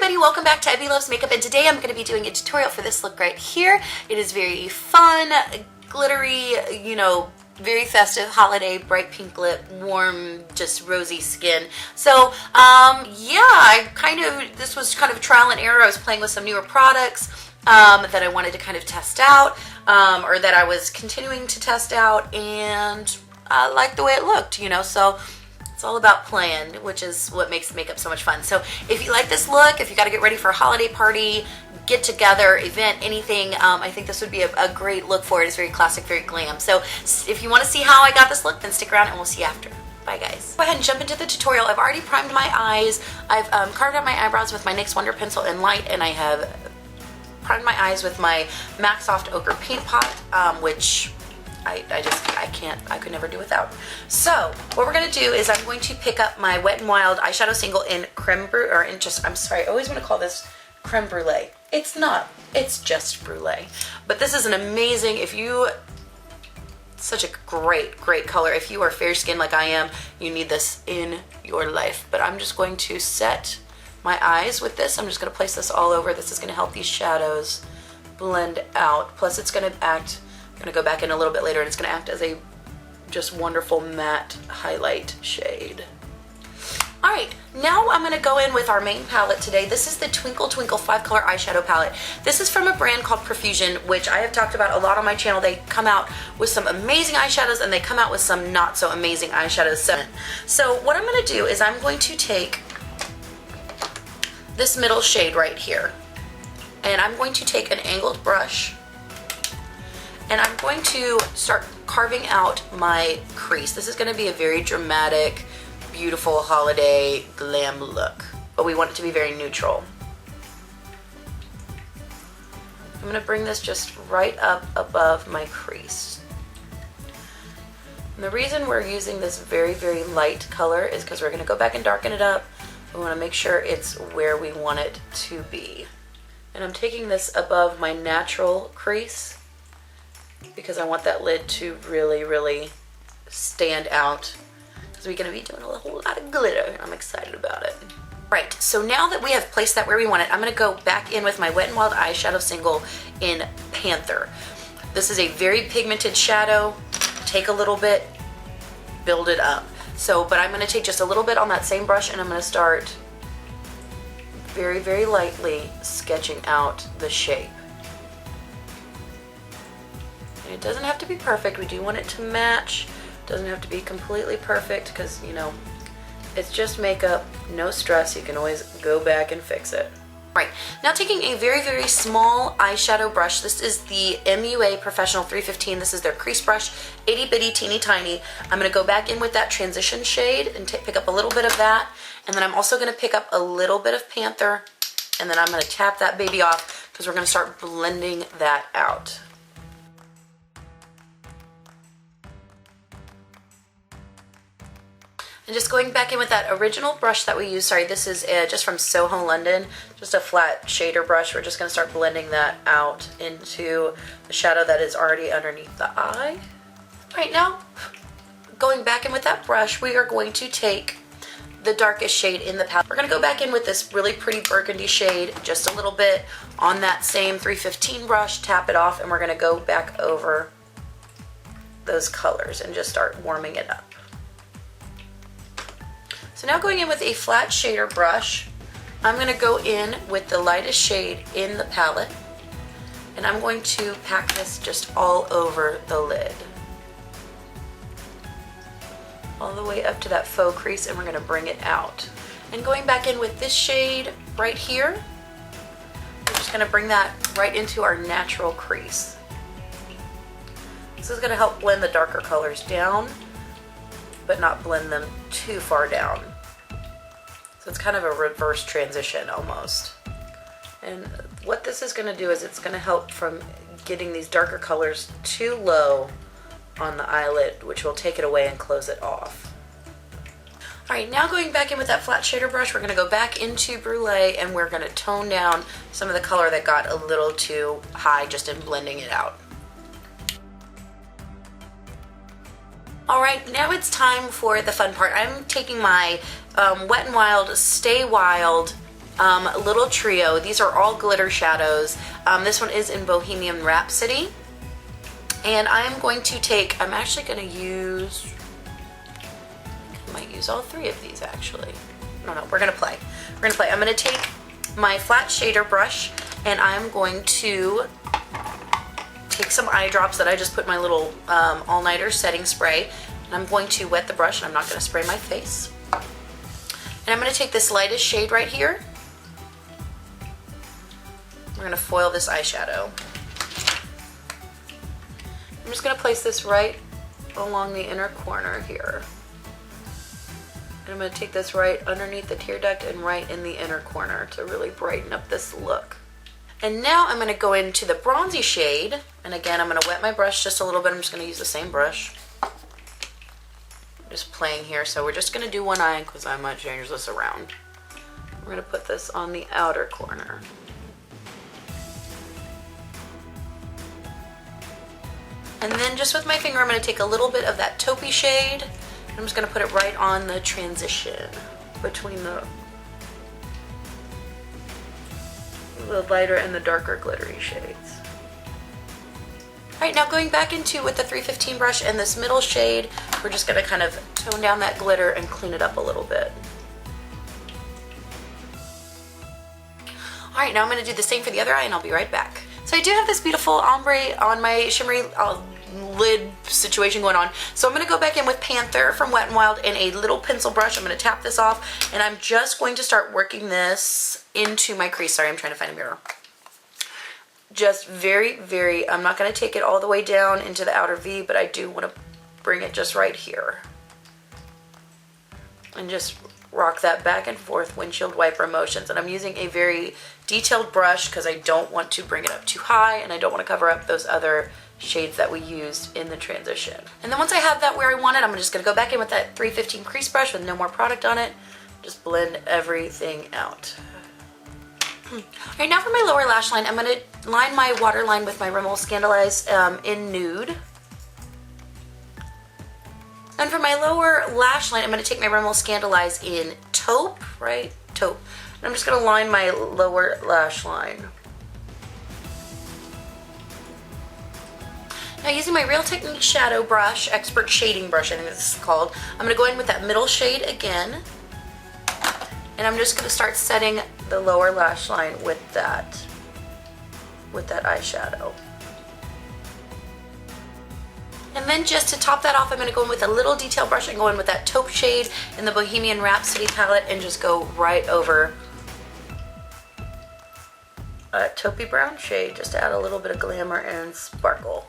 everybody, welcome back to Abby Loves Makeup, and today I'm going to be doing a tutorial for this look right here. It is very fun, glittery, you know, very festive, holiday, bright pink lip, warm, just rosy skin. So, yeah, this was kind of trial and error. I was playing with some newer products that I wanted to kind of test out, or that I was continuing to test out, and I liked the way it looked, you know, so it's all about playing, which is what makes makeup so much fun. So if you like this look, if you got to get ready for a holiday party, get together, event, anything, I think this would be a great look for it. It's very classic, very glam. So if you want to see how I got this look, then stick around and we'll see you after. Bye guys. Go ahead and jump into the tutorial. I've already primed my eyes. I've carved out my eyebrows with my NYX Wonder Pencil in Light, and I have primed my eyes with my MAC Soft Ochre Paint Pot, which I could never do without. So what we're going to do is I'm going to pick up my Wet n Wild eyeshadow single in Creme Brulee, or in just, I'm sorry, I always want to call this Creme Brulee. It's not, it's just Brulee. But this is an amazing, such a great color. If you are fair skinned like I am, you need this in your life. But I'm just going to set my eyes with this. I'm just going to place this all over. This is going to help these shadows blend out. Plus it's going to act, I'm going to go back in a little bit later, and it's going to act as a just wonderful matte highlight shade. Alright, now I'm going to go in with our main palette today. This is the Twinkle 5-color eyeshadow palette. This is from a brand called Profusion, which I have talked about a lot on my channel. They come out with some amazing eyeshadows, and they come out with some not so amazing eyeshadows. So what I'm going to do is I'm going to take this middle shade right here, and I'm going to take an angled brush, and I'm going to start carving out my crease. This is going to be a very dramatic, beautiful holiday glam look, but we want it to be very neutral. I'm going to bring this just right up above my crease. And the reason we're using this very light color is because we're going to go back and darken it up. We want to make sure it's where we want it to be. And I'm taking this above my natural crease because I want that lid to really stand out, because we're going to be doing a whole lot of glitter. I'm excited about it. Right, so now that we have placed that where we want it, I'm going to go back in with my Wet n Wild eyeshadow single in Panther. This is a very pigmented shadow. Take a little bit, build it up. But I'm going to take just a little bit on that same brush, and I'm going to start very lightly sketching out the shape. And it doesn't have to be perfect. We do want it to match. It doesn't have to be completely perfect, because, you know, it's just makeup, no stress. You can always go back and fix it. Right, now taking a very small eyeshadow brush. This is the MUA Professional 315. This is their crease brush, itty bitty teeny tiny. I'm going to go back in with that transition shade and pick up a little bit of that, and then I'm also going to pick up a little bit of Panther, and then I'm going to tap that baby off, because we're going to start blending that out. And just going back in with that original brush that we used, sorry, this is just from Soho London, just a flat shader brush. We're just going to start blending that out into the shadow that is already underneath the eye. Right now, going back in with that brush, we are going to take the darkest shade in the palette. We're going to go back in with this really pretty burgundy shade, just a little bit on that same 315 brush, tap it off, and we're going to go back over those colors and just start warming it up. So now going in with a flat shader brush, I'm going to go in with the lightest shade in the palette, and I'm going to pack this just all over the lid, all the way up to that faux crease, and we're going to bring it out. And going back in with this shade right here, we're just going to bring that right into our natural crease. This is going to help blend the darker colors down, but not blend them too far down. So it's kind of a reverse transition almost. And what this is going to do is it's going to help from getting these darker colors too low on the eyelid, which will take it away and close it off. Alright, now going back in with that flat shader brush, we're going to go back into Brule, and we're going to tone down some of the color that got a little too high just in blending it out. Alright, now it's time for the fun part. I'm taking my Wet n Wild Stay Wild Little Trio. These are all glitter shadows. This one is in Bohemian Rhapsody. And I'm going to take, I'm actually going to use, I might use all three of these actually. No, we're going to play. We're going to play. I'm going to take my flat shader brush and I'm going to take some eye drops that I just put in my little all-nighter setting spray. And I'm going to wet the brush, and I'm not going to spray my face. And I'm going to take this lightest shade right here. We're going to foil this eyeshadow. I'm just going to place this right along the inner corner here. And I'm going to take this right underneath the tear duct and right in the inner corner to really brighten up this look. And now I'm going to go into the bronzy shade. And again, I'm going to wet my brush just a little bit. I'm just going to use the same brush. Just playing here, so we're just going to do one eye because I might change this around. We're going to put this on the outer corner. And then just with my finger, I'm going to take a little bit of that taupey shade. I'm just going to put it right on the transition between the lighter and the darker glittery shades. Alright, now going back into with the 315 brush and this middle shade, we're just going to kind of tone down that glitter and clean it up a little bit. Alright, now I'm going to do the same for the other eye and I'll be right back. So I do have this beautiful ombre on my shimmery lid situation going on. So I'm going to go back in with Panther from Wet n Wild and a little pencil brush. I'm going to tap this off and I'm just going to start working this into my crease. Sorry, I'm trying to find a mirror. Just very, I'm not going to take it all the way down into the outer V, but I do want to bring it just right here. And just rock that back and forth windshield wiper motions. And I'm using a very detailed brush because I don't want to bring it up too high and I don't want to cover up those other shades that we used in the transition. And then once I have that where I want it, I'm just going to go back in with that 315 crease brush with no more product on it. Just blend everything out. Alright, now for my lower lash line, I'm going to line my waterline with my Rimmel Scandaleyes in Nude. And for my lower lash line, I'm going to take my Rimmel Scandaleyes in Taupe, right? Taupe. And I'm just going to line my lower lash line. Now using my Real Technique shadow brush, expert shading brush I think this is called, I'm going to go in with that middle shade again. And I'm just going to start setting the lower lash line with that eyeshadow. And then just to top that off, I'm going to go in with a little detail brush and go in with that taupe shade in the Bohemian Rhapsody palette and just go right over a taupey brown shade just to add a little bit of glamour and sparkle.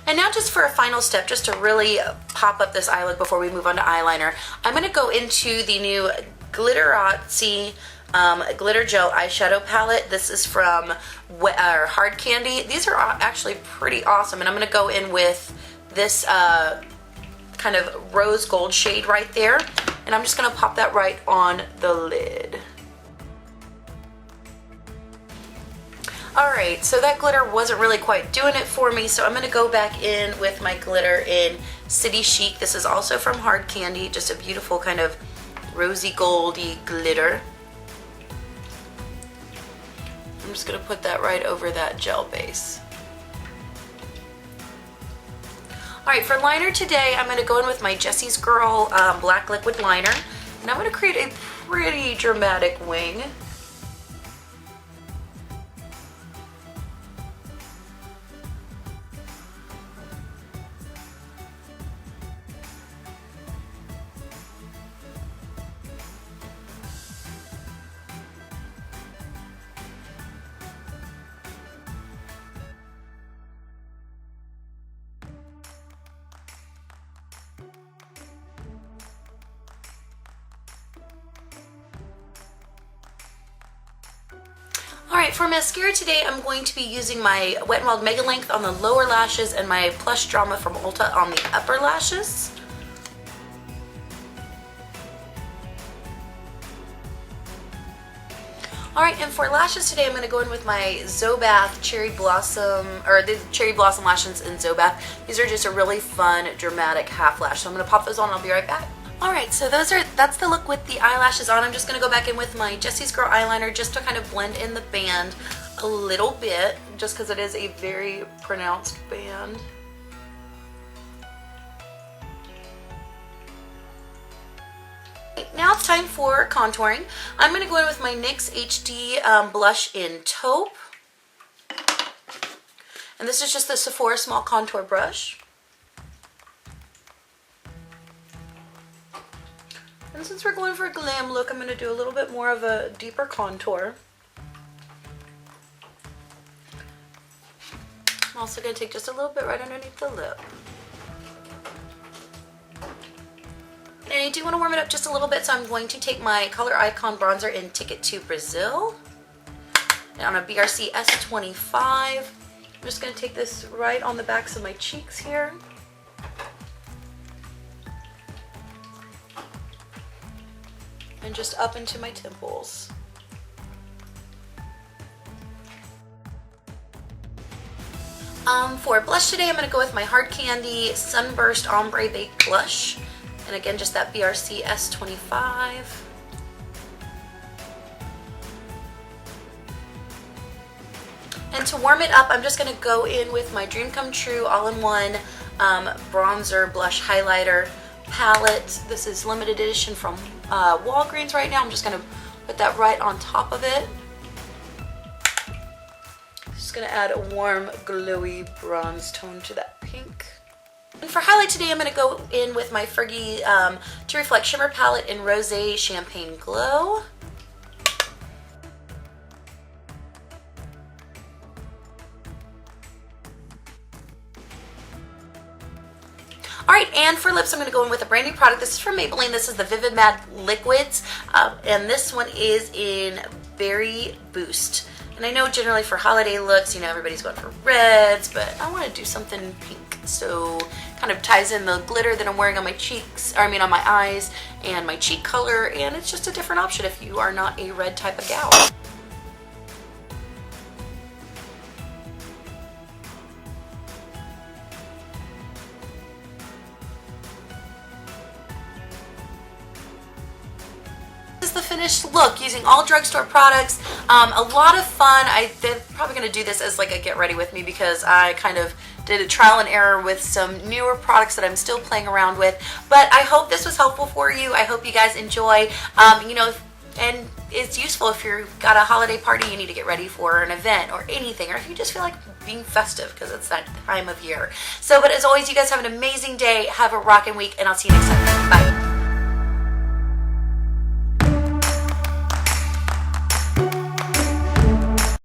And now just for a final step, just to really pop up this eye look before we move on to eyeliner, I'm going to go into the new Gliterazi glitter gel eyeshadow palette. This is from Hard Candy. These are actually pretty awesome, and I'm going to go in with this kind of rose gold shade right there, and I'm just going to pop that right on the lid. Alright, so that glitter wasn't really quite doing it for me, so I'm going to go back in with my glitter in City Chic. This is also from Hard Candy, just a beautiful kind of rosy goldy glitter. I'm just going to put that right over that gel base. Alright, for liner today, I'm going to go in with my Jessie's Girl black liquid liner, and I'm going to create a pretty dramatic wing. Alright, for mascara today, I'm going to be using my Wet n Wild Megalength on the lower lashes and my Plush Drama from Ulta on the upper lashes. Alright, and for lashes today, I'm going to go in with my Zobath Cherry Blossom, or the Cherry Blossom lashes in Zobath. These are just a really fun, dramatic half lash. So I'm going to pop those on and I'll be right back. Alright, so that's the look with the eyelashes on. I'm just going to go back in with my Jessie's Girl eyeliner just to kind of blend in the band a little bit, just because it is a very pronounced band. Now it's time for contouring. I'm going to go in with my NYX HD blush in taupe. And this is just the Sephora small contour brush. And since we're going for a glam look, I'm going to do a little bit more of a deeper contour. I'm also going to take just a little bit right underneath the lip. And I do want to warm it up just a little bit, so I'm going to take my Color Icon bronzer in Ticket to Brazil. And on a BRC S25. I'm just going to take this right on the backs of my cheeks here. And just up into my temples. For blush today, I'm going to go with my Hard Candy Sunburst Ombre Baked Blush. And again, just that BRC S25. And to warm it up, I'm just going to go in with my Dream Come True All-in-One Bronzer Blush Highlighter palette. This is limited edition from Walgreens right now. I'm just going to put that right on top of it. Just going to add a warm, glowy bronze tone to that pink. And for highlight today, I'm going to go in with my Fergie To Reflect Shimmer palette in Rosé Champagne Glow. Alright, and for lips, I'm going to go in with a brand new product. This is from Maybelline. This is the Vivid Matte Liquids, and this one is in Berry Boost. And I know generally for holiday looks, you know, everybody's going for reds, but I want to do something pink. So kind of ties in the glitter that I'm wearing on my cheeks, or I mean on my eyes, and my cheek color, and it's just a different option if you are not a red type of gal. This is the finished look using all drugstore products. A lot of fun. They're probably going to do this as like a get ready with me because I kind of did a trial and error with some newer products that I'm still playing around with. But I hope this was helpful for you. I hope you guys enjoy. You know, and it's useful if you've got a holiday party you need to get ready for, an event or anything, or if you just feel like being festive because it's that time of year. So, but as always, you guys have an amazing day. Have a rockin' week, and I'll see you next time. Bye.